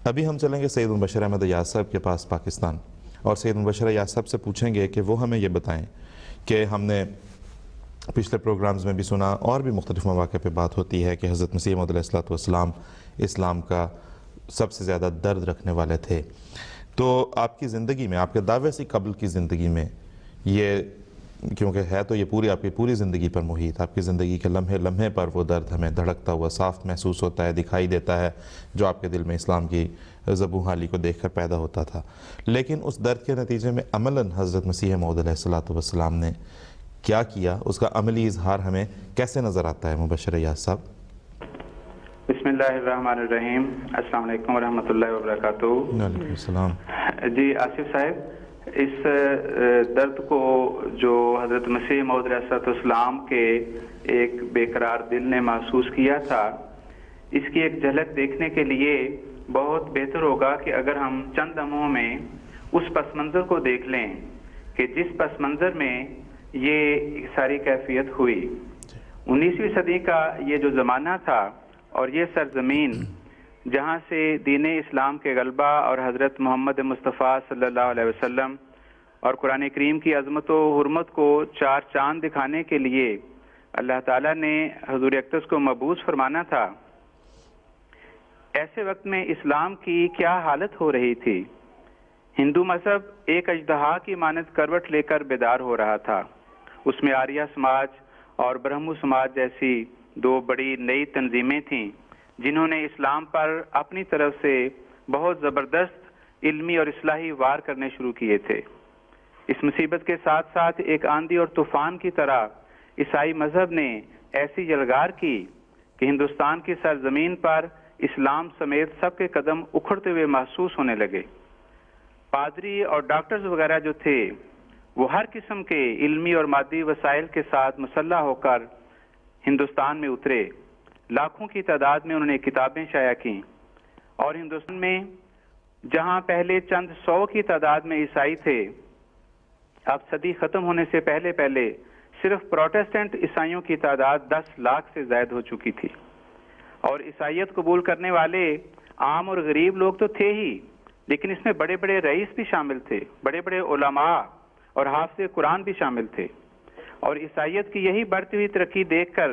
ابھی ہم چلیں گے سید مبشر احمد ایاز صاحب کے پاس پاکستان، اور سید مبشر ایاز صاحب سے پوچھیں گے کہ وہ ہمیں یہ بتائیں کہ ہم نے پچھلے پروگرامز میں بھی سنا اور بھی مختلف مواقع پہ بات ہوتی ہے کہ حضرت مسیح موعود علیہ الصلوۃ والسلام اسلام کا سب سے زیادہ درد رکھنے والے تھے. تو آپ کی زندگی میں، آپ کے دعوے سے قبل کی زندگی میں، یہ کیونکہ ہے تو یہ پوری آپ کی پوری زندگی پر محیط، آپ کی زندگی کے لمحے لمحے پر وہ درد ہمیں دھڑکتا ہوا صاف محسوس ہوتا ہے، دکھائی دیتا ہے، جو آپ کے دل میں اسلام کی ذبح حالی کو دیکھ کر پیدا ہوتا تھا. لیکن اس درد کے نتیجے میں عملاً حضرت مسیح موعود علیہ الصلوۃ والسلام نے کیا کیا، اس کا عملی اظہار ہمیں کیسے نظر آتا ہے مبشر ایاز صاحب؟ بسم اللہ الرحمن الرحیم. السلام علیکم ورحمۃ اللہ وبرکاتہ. وعلیکم السلام. جی آصف صاحب، اس درد کو جو حضرت مسیح موعود علیہ السلام کے ایک بے قرار دل نے محسوس کیا تھا، اس کی ایک جھلک دیکھنے کے لیے بہت بہتر ہوگا کہ اگر ہم چند لمحوں میں اس پس منظر کو دیکھ لیں کہ جس پس منظر میں یہ ساری کیفیت ہوئی. 19ویں صدی کا یہ جو زمانہ تھا اور یہ سرزمین جہاں سے دین اسلام کے غلبہ اور حضرت محمد مصطفیٰ صلی اللہ علیہ وسلم اور قرآن کریم کی عظمت و حرمت کو چار چاند دکھانے کے لیے اللہ تعالیٰ نے حضور اقدس کو مبعوث فرمانا تھا، ایسے وقت میں اسلام کی کیا حالت ہو رہی تھی. ہندو مذہب ایک اژدہا کی مانند کروٹ لے کر بیدار ہو رہا تھا. اس میں آریہ سماج اور برہمو سماج جیسی دو بڑی نئی تنظیمیں تھیں جنہوں نے اسلام پر اپنی طرف سے بہت زبردست علمی اور اصلاحی وار کرنے شروع کیے تھے. اس مصیبت کے ساتھ ساتھ ایک آندھی اور طوفان کی طرح عیسائی مذہب نے ایسی یلغار کی کہ ہندوستان کی سرزمین پر اسلام سمیت سب کے قدم اکھڑتے ہوئے محسوس ہونے لگے. پادری اور ڈاکٹرز وغیرہ جو تھے وہ ہر قسم کے علمی اور مادی وسائل کے ساتھ مسلح ہو کر ہندوستان میں اترے. لاکھوں کی تعداد میں انہوں نے کتابیں شائع کیں، اور ہندوستان میں جہاں پہلے چند سو کی تعداد میں عیسائی تھے، اب صدی ختم ہونے سے پہلے صرف پروٹسٹنٹ عیسائیوں کی تعداد 10 لاکھ سے زائد ہو چکی تھی. اور عیسائیت قبول کرنے والے عام اور غریب لوگ تو تھے ہی، لیکن اس میں بڑے بڑے رئیس بھی شامل تھے، بڑے بڑے علماء اور حافظ قرآن بھی شامل تھے. اور عیسائیت کی یہی بڑھتی ہوئی ترقی دیکھ کر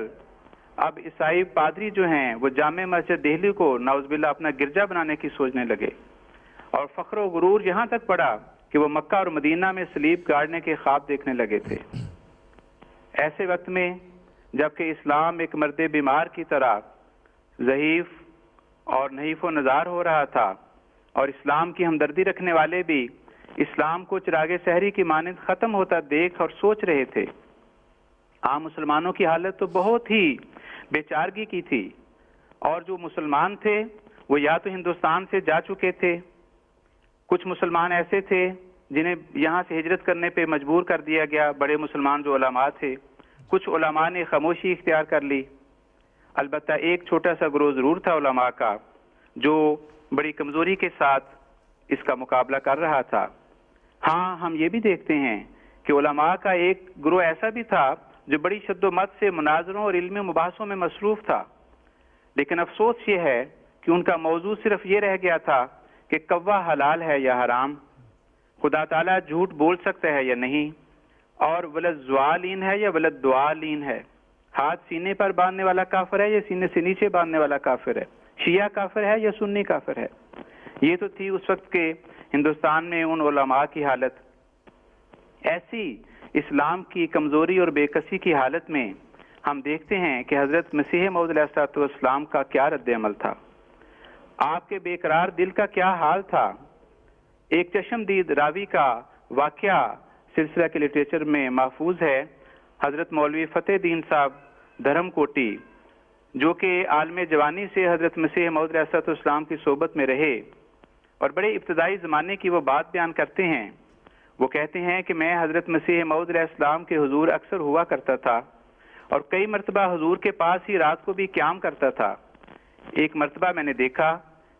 اب عیسائی پادری جو ہیں وہ جامع مسجد دہلی کو نعوذ باللہ اپنا گرجا بنانے کی سوچنے لگے، اور فخر و غرور یہاں تک پڑا کہ وہ مکہ اور مدینہ میں صلیب گاڑنے کے خواب دیکھنے لگے تھے. ایسے وقت میں جبکہ اسلام ایک مرد بیمار کی طرح ضعیف اور نحیف و نزار ہو رہا تھا، اور اسلام کی ہمدردی رکھنے والے بھی اسلام کو چراغ سحری کی مانند ختم ہوتا دیکھ اور سوچ رہے تھے، عام مسلمانوں کی حالت تو بہت ہی بے چارگی کی تھی. اور جو مسلمان تھے وہ یا تو ہندوستان سے جا چکے تھے، کچھ مسلمان ایسے تھے جنہیں یہاں سے ہجرت کرنے پہ مجبور کر دیا گیا، بڑے مسلمان جو علماء تھے. کچھ علماء نے خاموشی اختیار کر لی. البتہ ایک چھوٹا سا گروہ ضرور تھا علماء کا جو بڑی کمزوری کے ساتھ اس کا مقابلہ کر رہا تھا. ہاں، ہم یہ بھی دیکھتے ہیں کہ علماء کا ایک گروہ ایسا بھی تھا جو بڑی شد و مت سے مناظروں اور علمی مباحثوں میں مصروف تھا، لیکن افسوس یہ ہے کہ ان کا موضوع صرف یہ رہ گیا تھا کہ کوا حلال ہے یا حرام، خدا تعالیٰ جھوٹ بول سکتا ہے یا نہیں، اور ولد زوالین ہے یا ولد دعالین ہے، ہاتھ سینے پر باندھنے والا کافر ہے یا سینے سے نیچے باندھنے والا کافر ہے، شیعہ کافر ہے یا سنی کافر ہے. یہ تو تھی اس وقت کے ہندوستان میں ان علماء کی حالت. ایسی اسلام کی کمزوری اور بے کسی کی حالت میں ہم دیکھتے ہیں کہ حضرت مسیح موعود علیہ السلام کا کیا رد عمل تھا، آپ کے بے قرار دل کا کیا حال تھا. ایک چشمدید راوی کا واقعہ سلسلہ کے لٹریچر میں محفوظ ہے. حضرت مولوی فتح دین صاحب دھرم کوٹی، جو کہ عالم جوانی سے حضرت مسیح موعود علیہ السلام کی صحبت میں رہے اور بڑے ابتدائی زمانے کی وہ بات بیان کرتے ہیں. وہ کہتے ہیں کہ میں حضرت مسیح موعود علیہ السلام کے حضور اکثر ہوا کرتا تھا اور کئی مرتبہ حضور کے پاس ہی رات کو بھی قیام کرتا تھا. ایک مرتبہ میں نے دیکھا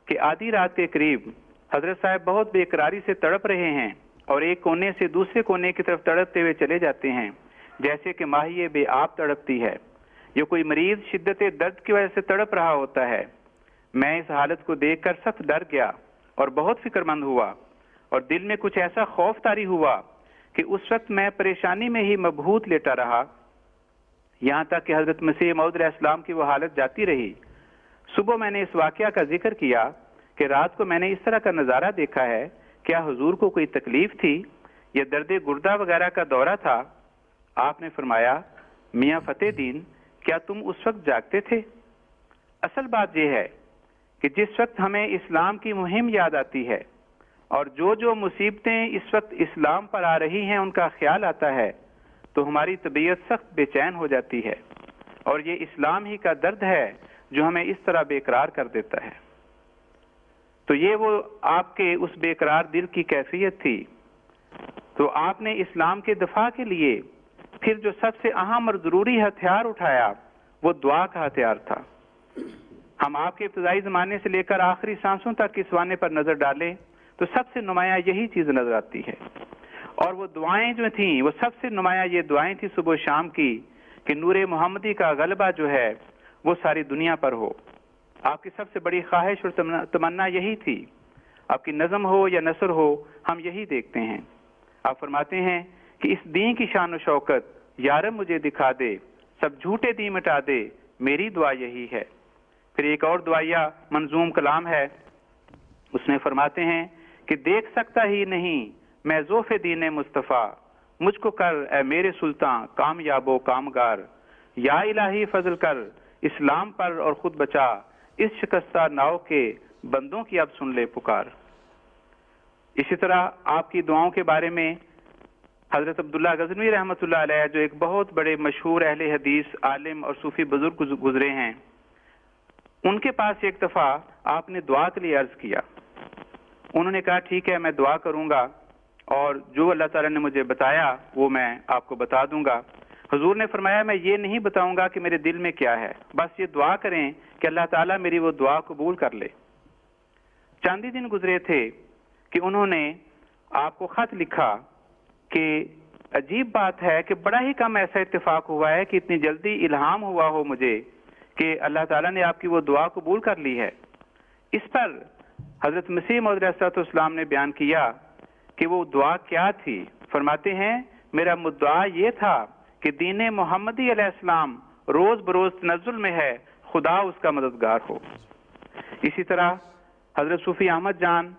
کہ آدھی رات کے قریب حضرت صاحب بہت بے قراری سے تڑپ رہے ہیں اور ایک کونے سے دوسرے کونے کی طرف تڑپتے ہوئے چلے جاتے ہیں، جیسے کہ ماہی بے آب تڑپتی ہے، یا کوئی مریض شدت درد کی وجہ سے تڑپ رہا ہوتا ہے. میں اس حالت کو دیکھ کر سخت ڈر گیا اور بہت فکرمند ہوا، اور دل میں کچھ ایسا خوف طاری ہوا کہ اس وقت میں پریشانی میں ہی مبہوت لیٹا رہا، یہاں تک کہ حضرت مسیح موعود علیہ السلام کی وہ حالت جاتی رہی۔ صبح میں نے اس واقعہ کا ذکر کیا کہ رات کو میں نے اس طرح کا نظارہ دیکھا ہے، کیا حضور کو کوئی تکلیف تھی یا درد گردہ وغیرہ کا دورہ تھا؟ آپ نے فرمایا، میاں فتح دین، کیا تم اس وقت جاگتے تھے؟ اصل بات یہ ہے کہ جس وقت ہمیں اسلام کی مہم یاد آتی ہے اور جو مصیبتیں اس وقت اسلام پر آ رہی ہیں ان کا خیال آتا ہے تو ہماری طبیعت سخت بے چین ہو جاتی ہے، اور یہ اسلام ہی کا درد ہے جو ہمیں اس طرح بے قرار کر دیتا ہے۔ تو یہ وہ آپ کے اس بے قرار دل کی کیفیت تھی۔ تو آپ نے اسلام کے دفاع کے لیے پھر جو سب سے اہم اور ضروری ہتھیار اٹھایا وہ دعا کا ہتھیار تھا۔ ہم آپ کے ابتدائی زمانے سے لے کر آخری سانسوں تک اس وانے پر نظر ڈالیں تو سب سے نمایاں یہی چیز نظر آتی ہے، اور وہ دعائیں جو تھیں وہ سب سے نمایاں یہ دعائیں تھیں صبح و شام کی کہ نور محمدی کا غلبہ جو ہے وہ ساری دنیا پر ہو۔ آپ کی سب سے بڑی خواہش اور تمنا یہی تھی، آپ کی نظم ہو یا نثر ہو، ہم یہی دیکھتے ہیں۔ آپ فرماتے ہیں کہ اس دین کی شان و شوکت یارب مجھے دکھا دے، سب جھوٹے دین مٹا دے، میری دعا یہی ہے۔ پھر ایک اور دعائیہ منظوم کلام ہے، اس میں فرماتے ہیں کہ دیکھ سکتا ہی نہیں میں ذوف دین مصطفیٰ، مجھ کو کر اے میرے سلطان کامیاب و کامگار، یا الہی فضل کر اسلام پر اور خود بچا، اس شکستہ ناؤ کے بندوں کی اب سن لے پکار۔ اسی طرح آپ کی دعاؤں کے بارے میں حضرت عبداللہ غزنوی رحمۃ اللہ علیہ، جو ایک بہت بڑے مشہور اہل حدیث عالم اور صوفی بزرگ گزرے ہیں، ان کے پاس ایک دفعہ آپ نے دعا کے لیے عرض کیا۔ انہوں نے کہا ٹھیک ہے میں دعا کروں گا، اور جو اللہ تعالیٰ نے مجھے بتایا وہ میں آپ کو بتا دوں گا۔ حضور نے فرمایا میں یہ نہیں بتاؤں گا کہ میرے دل میں کیا ہے، بس یہ دعا کریں کہ اللہ تعالیٰ میری وہ دعا قبول کر لے۔ چاند ہی دن گزرے تھے کہ انہوں نے آپ کو خط لکھا کہ عجیب بات ہے کہ بڑا ہی کم ایسا اتفاق ہوا ہے کہ اتنی جلدی الہام ہوا ہو مجھے کہ اللہ تعالیٰ نے آپ کی وہ دعا قبول کر لی ہے۔ اس پر حضرت مسیح موعود علیہ السلام نے بیان کیا کہ وہ دعا کیا تھی۔ فرماتے ہیں میرا مدعا یہ تھا کہ دین محمدی علیہ السلام روز بروز تنزل میں ہے، خدا اس کا مددگار ہو۔ اسی طرح حضرت صوفی احمد جان،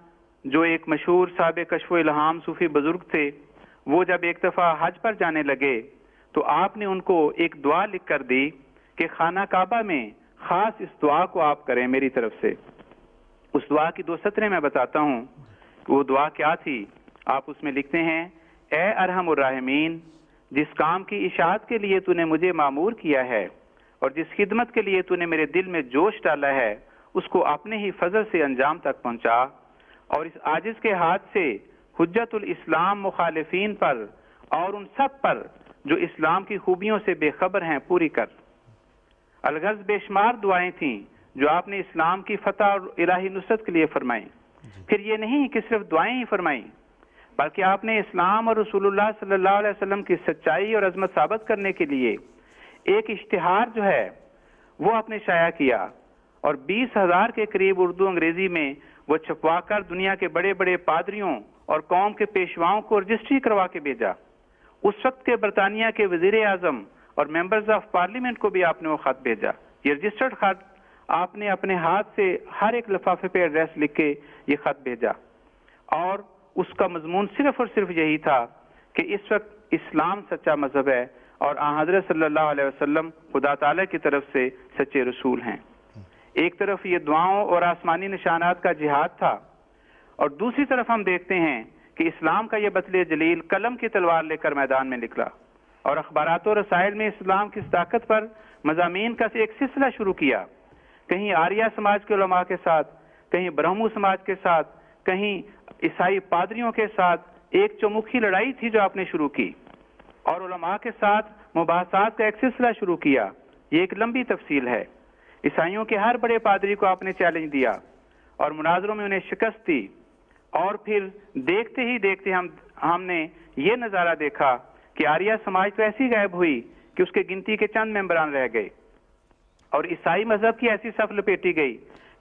جو ایک مشہور صاحب کشف و الہام صوفی بزرگ تھے، وہ جب ایک دفعہ حج پر جانے لگے تو آپ نے ان کو ایک دعا لکھ کر دی کہ خانہ کعبہ میں خاص اس دعا کو آپ کریں میری طرف سے۔ اس دعا کی 2 سطریں میں بتاتا ہوں کہ وہ دعا کیا تھی۔ آپ اس میں لکھتے ہیں، اے ارحم الراحمین، جس کام کی اشاعت کے لیے تو نے مجھے مامور کیا ہے اور جس خدمت کے لیے تو نے میرے دل میں جوش ڈالا ہے، اس کو اپنے ہی فضل سے انجام تک پہنچا، اور اس عاجز کے ہاتھ سے حجت الاسلام مخالفین پر اور ان سب پر جو اسلام کی خوبیوں سے بے خبر ہیں پوری کر۔ الغرض بے شمار دعائیں تھیں جو آپ نے اسلام کی فتح اور الہی نصرت کے لیے فرمائیں۔ پھر یہ نہیں کہ صرف دعائیں ہی فرمائیں، بلکہ آپ نے اسلام اور رسول اللہ صلی اللہ علیہ وسلم کی سچائی اور عظمت ثابت کرنے کے لیے ایک اشتہار جو ہے وہ آپ نے شائع کیا، اور 20,000 کے قریب اردو انگریزی میں وہ چھپوا کر دنیا کے بڑے بڑے پادریوں اور قوم کے پیشواؤں کو رجسٹری کروا کے بھیجا۔ اس وقت کے برطانیہ کے وزیر اعظم اور ممبرز آف پارلیمنٹ کو بھی آپ نے وہ خط بھیجا۔ یہ رجسٹرڈ خط آپ نے اپنے ہاتھ سے ہر ایک لفافے پہ ایڈریس لکھ کے یہ خط بھیجا، اور اس کا مضمون صرف اور صرف یہی تھا کہ اس وقت اسلام سچا مذہب ہے اور آن حضرت صلی اللہ علیہ وسلم خدا تعالیٰ کی طرف سے سچے رسول ہیں۔ ایک طرف یہ دعاؤں اور آسمانی نشانات کا جہاد تھا، اور دوسری طرف ہم دیکھتے ہیں کہ اسلام کا یہ بطل جلیل قلم کی تلوار لے کر میدان میں نکلا، اور اخبارات و رسائل میں اسلام کی صداقت پر مضامین کا ایک سلسلہ شروع کیا، کہیں آریہ سماج کے علماء کے ساتھ، کہیں برہمو سماج کے ساتھ، کہیں عیسائی پادریوں کے ساتھ ایک چومکھی لڑائی تھی جو آپ نے شروع کی، اور علماء کے ساتھ مباحثات کا ایک سلسلہ شروع کیا۔ یہ ایک لمبی تفصیل ہے۔ عیسائیوں کے ہر بڑے پادری کو آپ نے چیلنج دیا اور مناظروں میں انہیں شکست دی، اور پھر دیکھتے ہی دیکھتے ہم نے یہ نظارہ دیکھا کہ آریہ سماج تو ایسی غائب ہوئی کہ اس کے گنتی کے چند ممبران رہ گئے، اور عیسائی مذہب کی ایسی صف لپیٹی گئی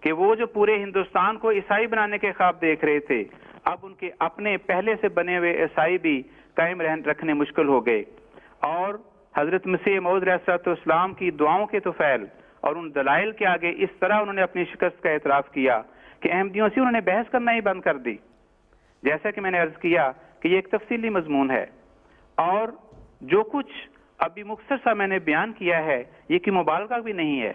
کہ وہ جو پورے ہندوستان کو عیسائی بنانے کے خواب دیکھ رہے تھے، اب ان کے اپنے پہلے سے بنے ہوئے عیسائی بھی قائم رکھنے مشکل ہو گئے، اور حضرت مسیح موعود علیہ السلام کی دعاؤں کے طفیل اور ان دلائل کے آگے اس طرح انہوں نے اپنی شکست کا اعتراف کیا کہ احمدیوں سے انہوں نے بحث کرنا ہی بند کر دی۔ جیسا کہ میں نے عرض کیا کہ یہ ایک تفصیلی مضمون ہے، اور جو کچھ ابھی مختصر سا میں نے بیان کیا ہے یہ کہ مبالغہ بھی نہیں ہے۔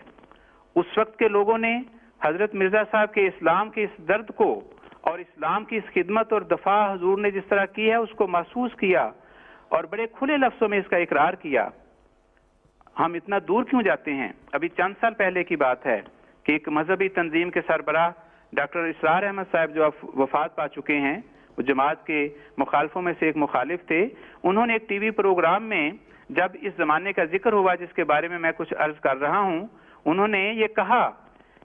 اس وقت کے لوگوں نے حضرت مرزا صاحب کے اسلام کے اس درد کو اور اسلام کی اس خدمت اور دفاع حضور نے جس طرح کی ہے اس کو محسوس کیا اور بڑے کھلے لفظوں میں اس کا اقرار کیا۔ ہم اتنا دور کیوں جاتے ہیں؟ ابھی چند سال پہلے کی بات ہے کہ ایک مذہبی تنظیم کے سربراہ ڈاکٹر اسرار احمد صاحب جو وفات پا چکے ہیں، وہ جماعت کے مخالفوں میں سے ایک مخالف تھے، انہوں نے ایک ٹی وی پروگرام میں جب اس زمانے کا ذکر ہوا جس کے بارے میں میں کچھ عرض کر رہا ہوں، انہوں نے یہ کہا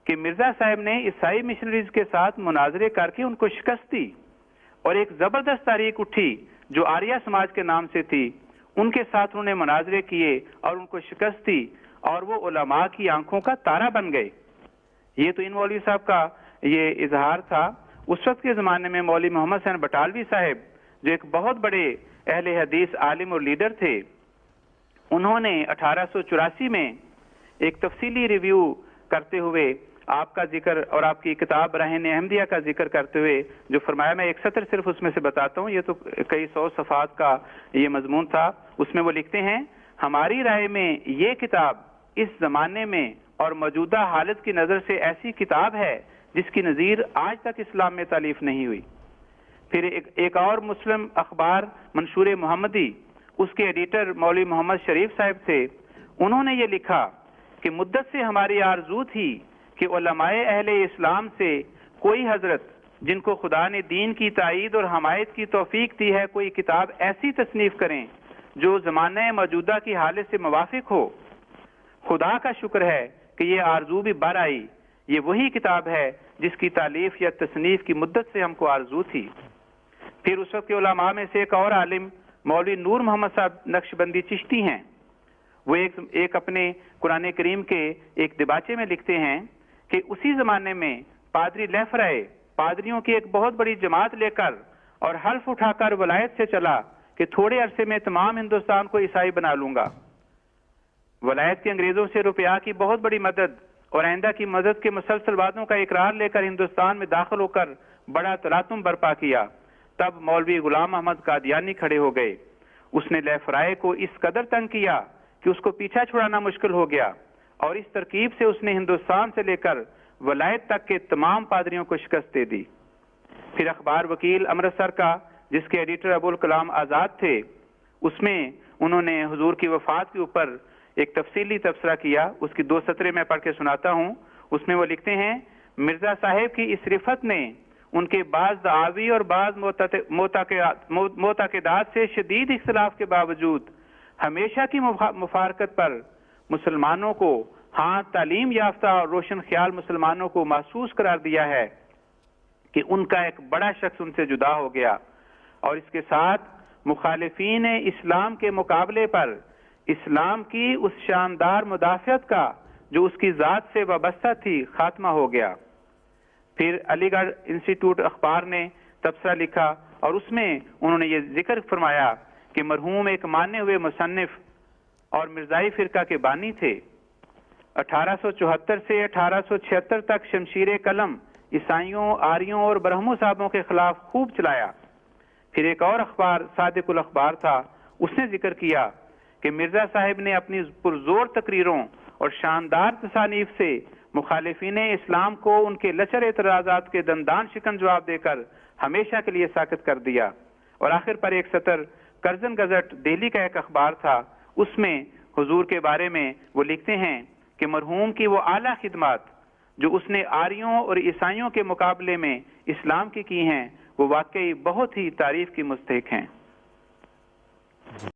کہ مرزا صاحب نے عیسائی مشنریز کے ساتھ مناظرے کر کے ان کو شکست دی، اور ایک زبردست تحریک اٹھی جو آریہ سماج کے نام سے تھی، ان کے ساتھ انہوں نے مناظرے کیے اور ان کو شکست دی، اور وہ علماء کی آنکھوں کا تارا بن گئے۔ یہ تو ان مولوی صاحب کا یہ اظہار تھا۔ اس وقت کے زمانے میں مولوی محمد حسین بٹالوی صاحب جو ایک بہت بڑے اہل حدیث عالم اور لیڈر تھے، انہوں نے 1884 میں ایک تفصیلی ریویو کرتے ہوئے آپ کا ذکر اور آپ کی کتاب براہین احمدیہ کا ذکر کرتے ہوئے جو فرمایا، میں ایک سطر صرف اس میں سے بتاتا ہوں، یہ تو کئی سو صفحات کا یہ مضمون تھا۔ اس میں وہ لکھتے ہیں، ہماری رائے میں یہ کتاب اس زمانے میں اور موجودہ حالت کی نظر سے ایسی کتاب ہے جس کی نظیر آج تک اسلام میں تالیف نہیں ہوئی۔ پھر ایک اور مسلم اخبار منشور محمدی، اس کے ایڈیٹر مولوی محمد شریف صاحب تھے، انہوں نے یہ لکھا کہ مدت سے ہماری آرزو تھی کہ علماء اہل اسلام سے کوئی حضرت جن کو خدا نے دین کی تائید اور حمایت کی توفیق دی ہے کوئی کتاب ایسی تصنیف کریں جو زمانہ موجودہ کی حالت سے موافق ہو۔ خدا کا شکر ہے کہ یہ آرزو بھی بر آئی، یہ وہی کتاب ہے جس کی تالیف یا تصنیف کی مدت سے ہم کو آرزو تھی۔ پھر اس وقت کے علماء میں سے ایک اور عالم مولوی نور محمد صاحب نقشبندی چشتی ہیں، وہ ایک اپنے قرآن کریم کے ایک دباچے میں لکھتے ہیں کہ اسی زمانے میں پادری لیفرائے پادریوں کی ایک بہت بڑی جماعت لے کر اور حلف اٹھا کر ولایت سے چلا کہ تھوڑے عرصے میں تمام ہندوستان کو عیسائی بنا لوں گا۔ ولایت کے انگریزوں سے روپیہ کی بہت بڑی مدد اور آئندہ کی مدد کے مسلسل وعدوں کا اقرار لے کر ہندوستان میں داخل ہو کر بڑا تلاطم برپا کیا۔ تب مولوی غلام احمد قادیانی کھڑے ہو گئے، اس نے لیفرائے کو اس قدر تنگ کیا کہ اس کو پیچھا چھڑانا مشکل ہو گیا، اور اس ترکیب سے اس نے ہندوستان سے لے کر ولایت تک کے تمام پادریوں کو شکست دے دی۔ پھر اخبار وکیل امرتسر کا جس کے ایڈیٹر ابوالکلام آزاد تھے، اس میں انہوں نے حضور کی وفات کے اوپر ایک تفصیلی تبصرہ کیا، اس کی 2 سطریں میں پڑھ کے سناتا ہوں۔ اس میں وہ لکھتے ہیں، مرزا صاحب کی اس رفت نے ان کے بعض دعاوی اور بعض معتقدات سے شدید اختلاف کے باوجود ہمیشہ کی مفارقت پر مسلمانوں کو، ہاں تعلیم یافتہ اور روشن خیال مسلمانوں کو محسوس قرار دیا ہے کہ ان کا ایک بڑا شخص ان سے جدا ہو گیا، اور اس کے ساتھ مخالفین اسلام کے مقابلے پر اسلام کی اس شاندار مدافعت کا جو اس کی ذات سے وابستہ تھی خاتمہ ہو گیا۔ پھر علی گڑھ انسٹیٹیوٹ اخبار نے تبصرہ لکھا، اور اس میں انہوں نے یہ ذکر فرمایا کہ مرحوم ایک مانے ہوئے مصنف اور مرزائی فرقہ کے بانی تھے۔ 1874 سے 1876 تک شمشیر قلم عیسائیوں، آریوں اور برہمو صاحبوں کے خلاف خوب چلایا۔ پھر ایک اور اخبار صادق الاخبار تھا، اس نے ذکر کیا کہ مرزا صاحب نے اپنی پرزور تقریروں اور شاندار تصانیف سے مخالفین اسلام کو ان کے لچر اعتراضات کے دندان شکن جواب دے کر ہمیشہ کے لیے ساکت کر دیا۔ اور آخر پر ایک سطر کرزن گزٹ دہلی کا ایک اخبار تھا، اس میں حضور کے بارے میں وہ لکھتے ہیں کہ مرحوم کی وہ اعلیٰ خدمات جو اس نے آریوں اور عیسائیوں کے مقابلے میں اسلام کی ہیں، وہ واقعی بہت ہی تعریف کی مستحق ہیں۔